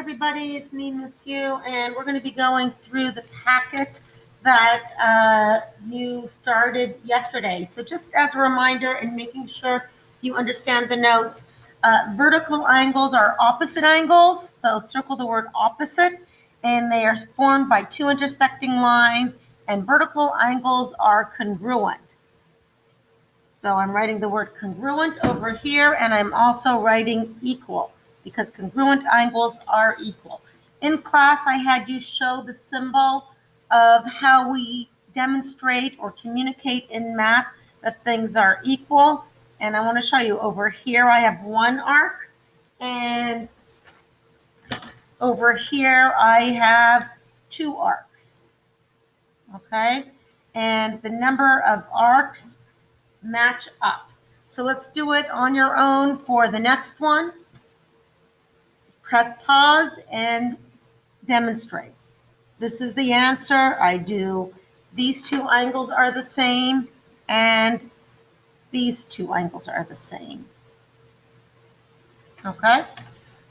everybody. It's me, Miss You, and we're going to be going through the packet that you started yesterday. So just as a reminder and making sure you understand the notes, vertical angles are opposite angles, so circle the word opposite, and they are formed by two intersecting lines, and vertical angles are congruent. So I'm writing the word congruent over here, and I'm also writing equal, because congruent angles are equal. In class, I had you show the symbol of how we demonstrate or communicate in math that things are equal. And I want to show you over here, I have one arc, and over here, I have two arcs. Okay? And the number of arcs match up. So let's do it on your own for the next one. Press pause and demonstrate. This is the answer. I do. These two angles are the same, and these two angles are the same. Okay?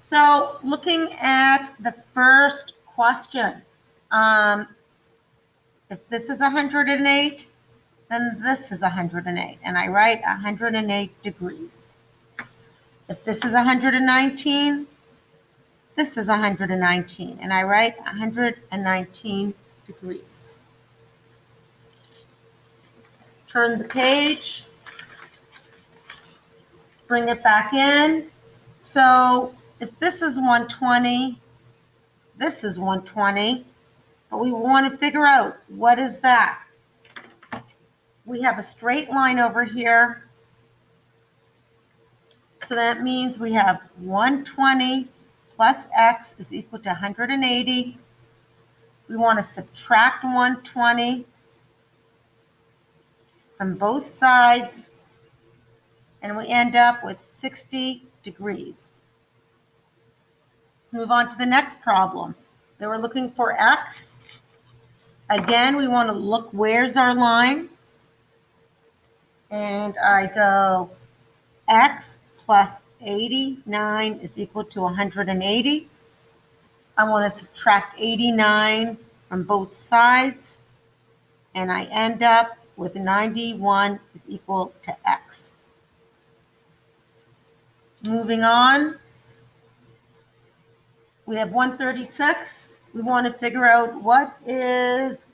So looking at the first question, if this is 108, then this is 108, and I write 108 degrees. If this is 119, this is 119, and I write 119 degrees. Turn the page, bring it back in. So if this is 120, this is 120, but we want to figure out what is that. We have a straight line over here, so that means we have 120 plus x is equal to 180. We want to subtract 120 from both sides, and we end up with 60 degrees. Let's move on to the next problem. Then we're looking for x. Again, we want to look, where's our line? And I go x plus 89 is equal to 180. I want to subtract 89 from both sides, and I end up with 91 is equal to x. Moving on, we have 136. We want to figure out what is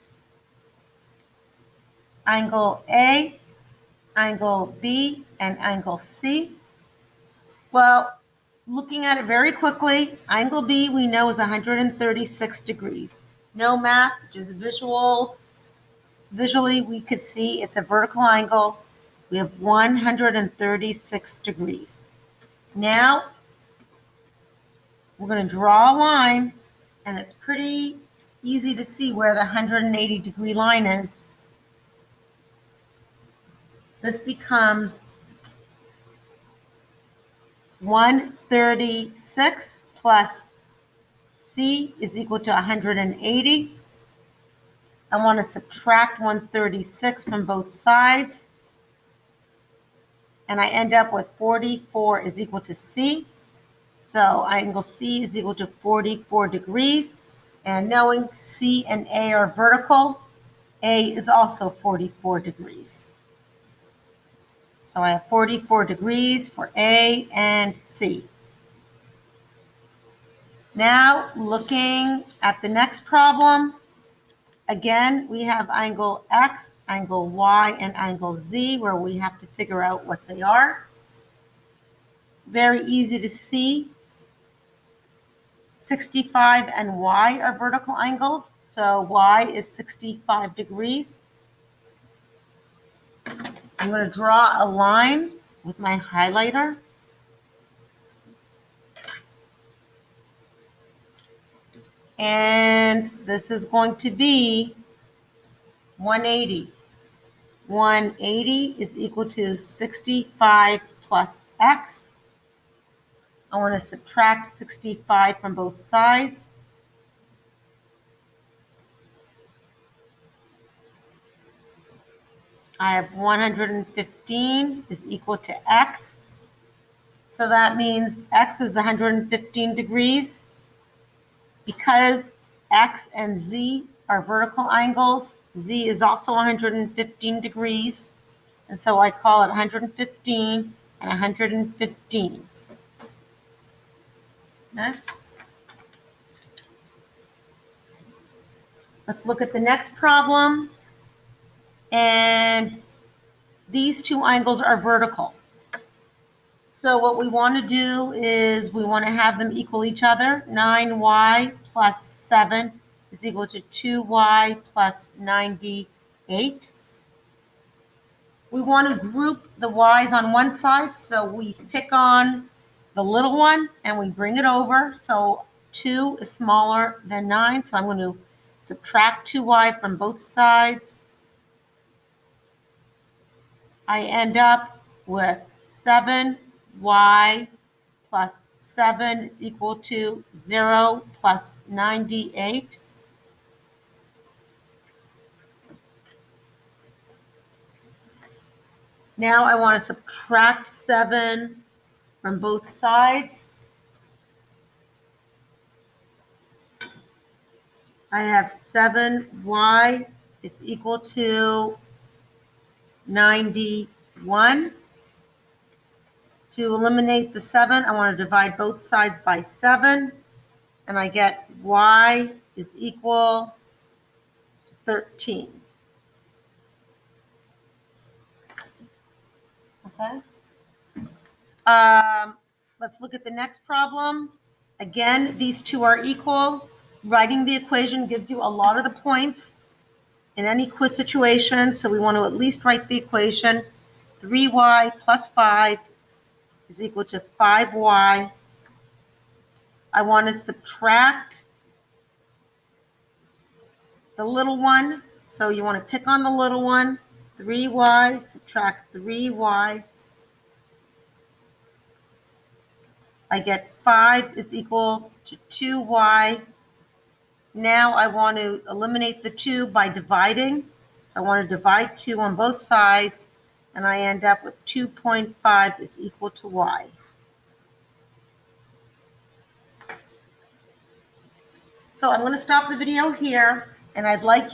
angle A, angle B, and angle C. Well, looking at it very quickly, angle B we know is 136 degrees. No math, just visually we could see it's a vertical angle. We have 136 degrees. Now, we're going to draw a line, and it's pretty easy to see where the 180 degree line is. This becomes 136 plus C is equal to 180. I want to subtract 136 from both sides, and I end up with 44 is equal to C. So angle C is equal to 44 degrees, and knowing C and A are vertical, A is also 44 degrees. So I have 44 degrees for A and C. Now, looking at the next problem, again, we have angle X, angle Y, and angle Z, where we have to figure out what they are. Very easy to see. 65 and Y are vertical angles, so Y is 65 degrees. I'm going to draw a line with my highlighter. And this is going to be 180. 180 is equal to 65 plus x. I want to subtract 65 from both sides. I have 115 is equal to x. So that means x is 115 degrees. Because X and Z are vertical angles, Z is also 115 degrees. And so I call it 115 and 115. Next. Let's look at the next problem. And these two angles are vertical. So what we want to do is we want to have them equal each other. 9y plus 7 is equal to 2y plus 98. We want to group the y's on one side, so we pick on the little one and we bring it over. So 2 is smaller than 9, so I'm going to subtract 2y from both sides. I end up with 7y plus 7 is equal to 0 plus 98. Now I want to subtract 7 from both sides. I have 7y is equal to 91. To eliminate the 7, I want to divide both sides by 7, and I get y is equal to 13. Okay. Let's look at the next problem. Again, these two are equal. Writing the equation gives you a lot of the points in any quiz situation, so we want to at least write the equation. 3y plus 5 is equal to 5y. I want to subtract the little one, so you want to pick on the little one. 3y, subtract 3y. I get 5 is equal to 2y. Now I want to eliminate the 2 by dividing. So I want to divide 2 on both sides, and I end up with 2.5 is equal to y. So I'm going to stop the video here, and I'd like